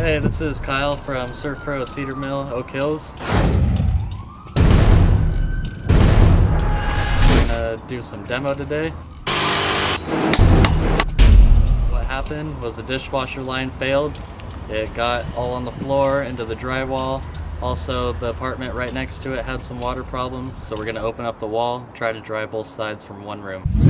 Hey, this is Kyle from SERVPRO of Cedar Mill, Oak Hills. We're gonna do some demo today. What happened was the dishwasher line failed. It got all on the floor, into the drywall. Also, the apartment right next to it had some water problems, so we're gonna open up the wall, try to dry both sides from one room.